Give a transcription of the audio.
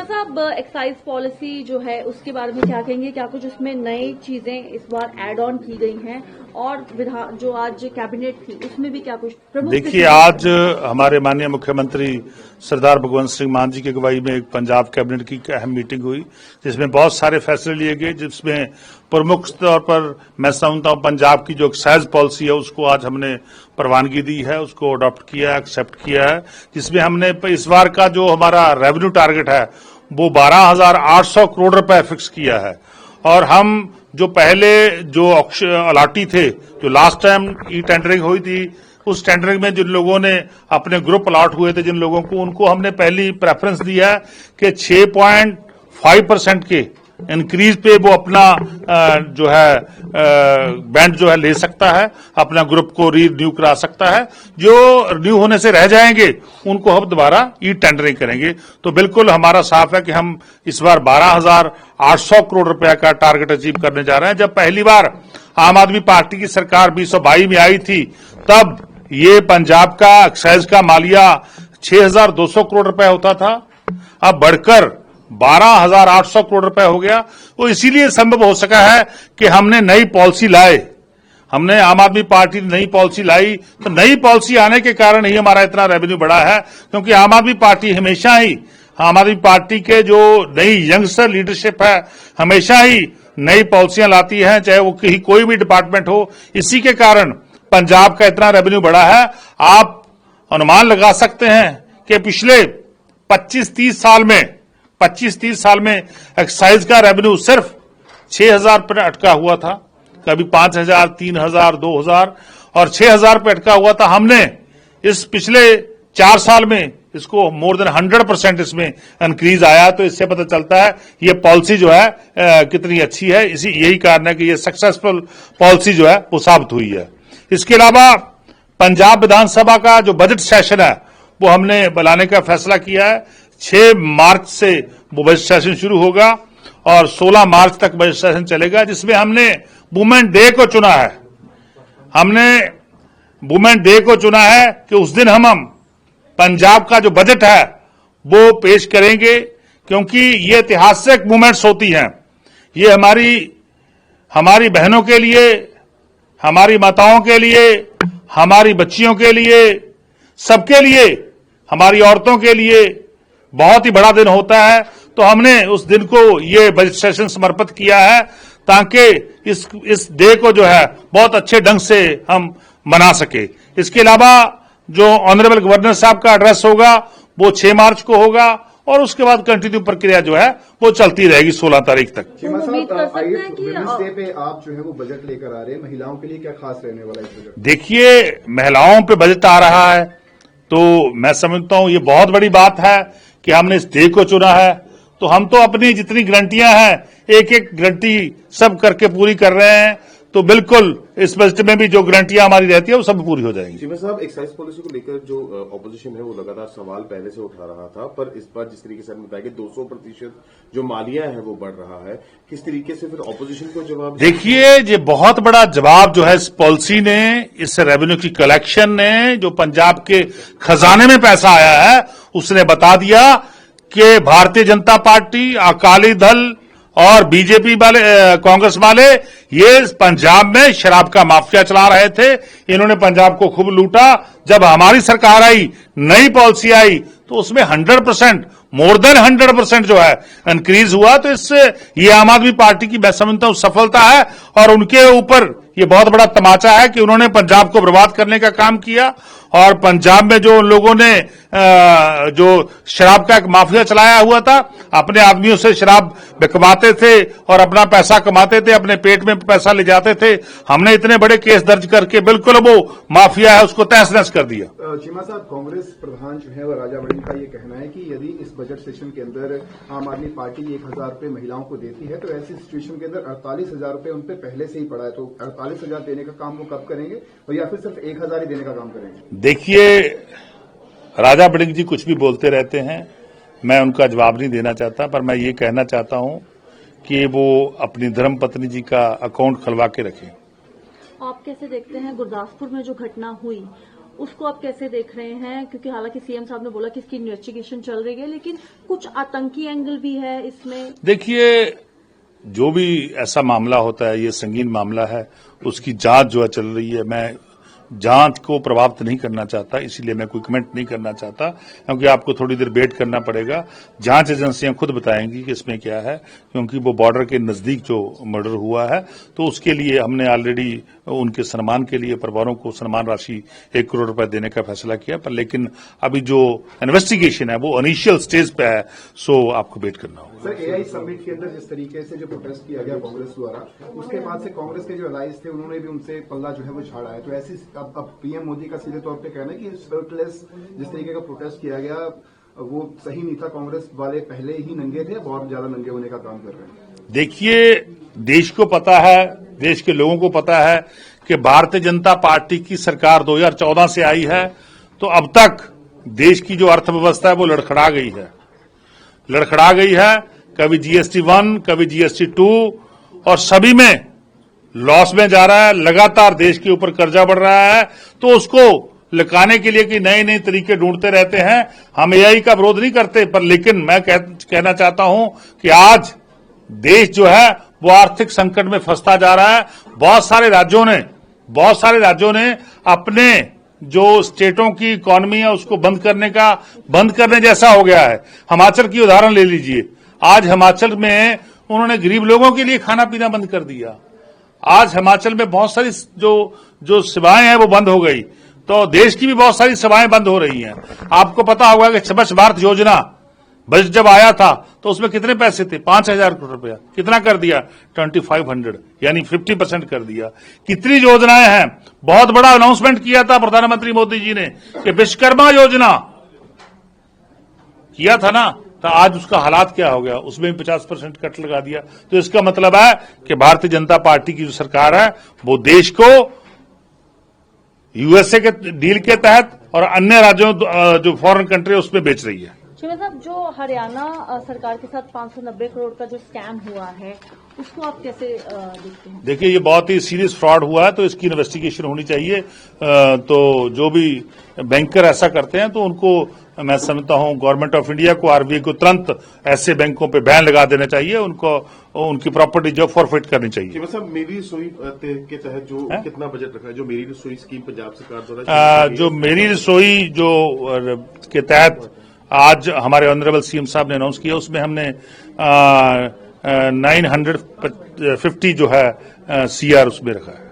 साहब, excise policy जो है उसके बारे में क्या कहेंगे? क्या कुछ उसमें नई चीजें इस बार ऐड ऑन की गई हैं? और जो आज कैबिनेट थी उसमें भी क्या कुछ प्रमुख? देखिए, आज हमारे माननीय मुख्यमंत्री सरदार भगवंत सिंह मान जी की अगुवाई में एक पंजाब कैबिनेट की अहम मीटिंग हुई, जिसमें बहुत सारे फैसले लिए गए, जिसमें प्रमुख तौर पर मैं समझता हूं पंजाब की जो एक्साइज पॉलिसी है उसको आज हमने प्रवानगी दी है, उसको अडॉप्ट किया, एक्सेप्ट किया है, जिसमें हमने इस बार का जो हमारा रेवेन्यू टारगेट है वो 12,800 करोड़ रुपए फिक्स किया है। और हम जो पहले जो अलाटी थे, जो लास्ट टाइम ई टेंडरिंग हुई थी, उस टेंडरिंग में जिन लोगों ने अपने ग्रुप अलॉट हुए थे, जिन लोगों को, उनको हमने पहली प्रेफरेंस दिया है कि 6.5% के इंक्रीज पे वो अपना जो है बैंड जो है ले सकता है, अपना ग्रुप को रिन्यू करा सकता है। जो रिन्यू होने से रह जाएंगे उनको हम दोबारा ई टेंडरिंग करेंगे। तो बिल्कुल हमारा साफ है कि हम इस बार 12,800 करोड़ रुपए का टारगेट अचीव करने जा रहे हैं। जब पहली बार आम आदमी पार्टी की सरकार 2022 में आई थी, तब ये पंजाब का एक्साइज का मालिया 6,200 करोड़ रुपए होता था, अब बढ़कर 12,800 करोड़ रुपए हो गया। वो इसीलिए संभव हो सका है कि हमने नई पॉलिसी लाए, हमने आम आदमी पार्टी ने नई पॉलिसी लाई। तो नई पॉलिसी आने के कारण ही हमारा इतना रेवेन्यू बढ़ा है, क्योंकि आम आदमी पार्टी हमेशा ही, आम आदमी पार्टी के जो नई यंगस्टर लीडरशिप है, हमेशा ही नई पॉलिसियां लाती है, चाहे वो कोई भी डिपार्टमेंट हो। इसी के कारण पंजाब का इतना रेवेन्यू बढ़ा है। आप अनुमान लगा सकते हैं कि पिछले 25-30 साल में एक्साइज का रेवेन्यू सिर्फ 6,000 पर अटका हुआ था, कभी 5,000, 3,000, 2,000 और 6,000 पे अटका हुआ था। हमने इस पिछले 4 साल में इसको मोर देन 100% इसमें इंक्रीज आया। तो इससे पता चलता है ये पॉलिसी जो है कितनी अच्छी है। यही कारण है कि ये सक्सेसफुल पॉलिसी जो है वो साबित हुई है। इसके अलावा पंजाब विधानसभा का जो बजट सेशन है वो हमने बुलाने का फैसला किया है। 6 मार्च से वो बजट सेशन शुरू होगा और 16 मार्च तक बजट सेशन चलेगा, जिसमें हमने वुमेन डे को चुना है। हमने वुमेन डे को चुना है कि उस दिन हम पंजाब का जो बजट है वो पेश करेंगे, क्योंकि ये ऐतिहासिक मूवमेंट्स होती हैं। ये हमारी बहनों के लिए, हमारी माताओं के लिए, हमारी बच्चियों के लिए, सबके लिए, हमारी औरतों के लिए बहुत ही बड़ा दिन होता है। तो हमने उस दिन को ये बजट सेशन समर्पित किया है, ताकि इस डे को जो है बहुत अच्छे ढंग से हम मना सके। इसके अलावा जो ऑनरेबल गवर्नर साहब का एड्रेस होगा वो 6 मार्च को होगा और उसके बाद कंटिन्यू प्रक्रिया जो है वो चलती रहेगी 16 तारीख तक। वुमेन्स डे पे आप जो है वो बजट लेकर आ रहे हैं, महिलाओं के लिए क्या खास रहने वाला है इस बजट? देखिए, महिलाओं पे बजट आ रहा है तो मैं समझता हूं ये बहुत बड़ी बात है कि हमने इस डे को चुना है। तो हम तो अपनी जितनी गारंटियां हैं एक एक गारंटी सब करके पूरी कर रहे हैं। तो बिल्कुल इस बजट में भी जो गारंटियां हमारी रहती है वो सब पूरी हो जाएंगी। चीमा साहब, एक्साइज पॉलिसी को लेकर जो ऑपोजिशन है वो लगातार सवाल पहले से उठा रहा था, पर इस बार जिस तरीके से आपने बताया कि 200% जो मालिया है वो बढ़ रहा है, किस तरीके से फिर ऑपोजिशन को जवाब? देखिए, ये बहुत बड़ा जवाब जो है इस पॉलिसी ने, इस रेवेन्यू की कलेक्शन ने, जो पंजाब के खजाने में पैसा आया है, उसने बता दिया कि भारतीय जनता पार्टी, अकाली दल और बीजेपी वाले, कांग्रेस वाले ये पंजाब में शराब का माफिया चला रहे थे। इन्होंने पंजाब को खूब लूटा। जब हमारी सरकार आई, नई पॉलिसी आई, तो उसमें 100%, मोर देन 100% जो है इंक्रीज हुआ। तो इससे ये आम आदमी पार्टी की मैं समझता हूं सफलता है और उनके ऊपर ये बहुत बड़ा तमाचा है कि उन्होंने पंजाब को बर्बाद करने का काम किया। और पंजाब में जो लोगों ने जो शराब का एक माफिया चलाया हुआ था, अपने आदमियों से शराब बिकवाते थे और अपना पैसा कमाते थे, अपने पेट में पैसा ले जाते थे। हमने इतने बड़े केस दर्ज करके बिल्कुल वो माफिया है उसको तहस नहस कर दिया। चीमा साहब, कांग्रेस प्रधान जो है वो राजा वड़िंग का ये कहना है कि यदि इस बजट सेशन के अंदर आम आदमी पार्टी 1,000 रुपए महिलाओं को देती है तो ऐसी सिचुएशन के अंदर 48,000 रुपए उन पे पहले से ही पड़ा है, तो 48,000 देने का काम वो कब करेंगे, और या फिर सिर्फ 1,000 ही देने का काम करेंगे? देखिए, राजा वड़िंग जी कुछ भी बोलते रहते हैं, मैं उनका जवाब नहीं देना चाहता, पर मैं ये कहना चाहता हूं कि वो अपनी धर्मपत्नी जी का अकाउंट खुलवा के रखें। आप कैसे देखते हैं गुरदासपुर में जो घटना हुई उसको आप कैसे देख रहे हैं? क्योंकि हालांकि सीएम साहब ने बोला कि इसकी इन्वेस्टिगेशन चल रही है, लेकिन कुछ आतंकी एंगल भी है इसमें। देखिए, जो भी ऐसा मामला होता है, ये संगीन मामला है, उसकी जांच जो है चल रही है। मैं जांच को प्रभावित नहीं करना चाहता, इसीलिए मैं कोई कमेंट नहीं करना चाहता, क्योंकि आपको थोड़ी देर वेट करना पड़ेगा। जांच एजेंसियां खुद बताएंगी कि इसमें क्या है, क्योंकि वो बॉर्डर के नजदीक जो मर्डर हुआ है, तो उसके लिए हमने ऑलरेडी उनके सम्मान के लिए परिवारों को सम्मान राशि 1 करोड़ रुपए देने का फैसला किया। पर लेकिन अभी जो इन्वेस्टिगेशन है वो इनिशियल स्टेज पे है, सो आपको वेट करना होगा। सर, एआई समिट के अंदर जिस तरीके से जो प्रोटेस्ट किया गया कांग्रेस द्वारा, उसके बाद से कांग्रेस के जो अलाइज थे उन्होंने भी उनसे पल्ला जो है वो झाड़ा है। तो ऐसी अब पीएम मोदी का सीधे तौर पे कहना है कि स्पिरिटलेस जिस तरीके का प्रोटेस्ट किया गया वो सही नहीं था, कांग्रेस वाले पहले ही नंगे थे, बहुत ज्यादा नंगे होने का काम कर रहे हैं। देखिए, देश को पता है, देश के लोगों को पता है कि भारतीय जनता पार्टी की सरकार 2014 से आई है, तो अब तक देश की जो अर्थव्यवस्था है वो लड़खड़ा गई है। कभी जीएसटी 1, कभी जीएसटी 2, और सभी में लॉस में जा रहा है। लगातार देश के ऊपर कर्जा बढ़ रहा है, तो उसको लुकाने के लिए कि नए नए तरीके ढूंढते रहते हैं। हम एआई का विरोध नहीं करते, पर लेकिन मैं कहना चाहता हूं कि आज देश जो है वो आर्थिक संकट में फंसता जा रहा है। बहुत सारे राज्यों ने अपने जो स्टेटों की इकोनॉमी है उसको बंद करने जैसा हो गया है। हिमाचल की उदाहरण ले लीजिए। आज हिमाचल में उन्होंने गरीब लोगों के लिए खाना पीना बंद कर दिया। आज हिमाचल में बहुत सारी जो सेवाएं हैं वो बंद हो गई, तो देश की भी बहुत सारी सेवाएं बंद हो रही हैं। आपको पता होगा कि स्वच्छ भारत योजना बजट जब आया था तो उसमें कितने पैसे थे? 5,000 करोड़ रुपया। कितना कर दिया? 2500, यानी 50% कर दिया। कितनी योजनाएं हैं? बहुत बड़ा अनाउंसमेंट किया था प्रधानमंत्री मोदी जी ने कि विश्वकर्मा योजना किया था ना, तो आज उसका हालात क्या हो गया? उसमें भी 50% कट लगा दिया। तो इसका मतलब है कि भारतीय जनता पार्टी की जो सरकार है वो देश को यूएसए के डील के तहत और अन्य राज्यों जो फॉरेन कंट्री है उसमें बेच रही है। शिवा साहब, जो हरियाणा सरकार के साथ 590 करोड़ का जो स्कैम हुआ है उसको आप कैसे देखते हैं? देखिए, ये बहुत ही सीरियस फ्रॉड हुआ है, तो इसकी इन्वेस्टिगेशन होनी चाहिए। तो जो भी बैंकर ऐसा करते हैं तो उनको मैं समझता हूं गवर्नमेंट ऑफ इंडिया को, आरबीआई को तुरंत ऐसे बैंकों पे बैन लगा देना चाहिए, उनको उनकी प्रॉपर्टी जो फॉरफिट करनी चाहिए। साहब, मेरी रसोई के तहत जो कितना बजट रखा है, जो मेरी रसोई स्कीम पंजाब सरकार द्वारा, जो मेरी रसोई जो के तहत आज हमारे ऑनरेबल सीएम साहब ने अनाउंस किया, उसमें हमने 950 जो है सीआर उसमें रखा है।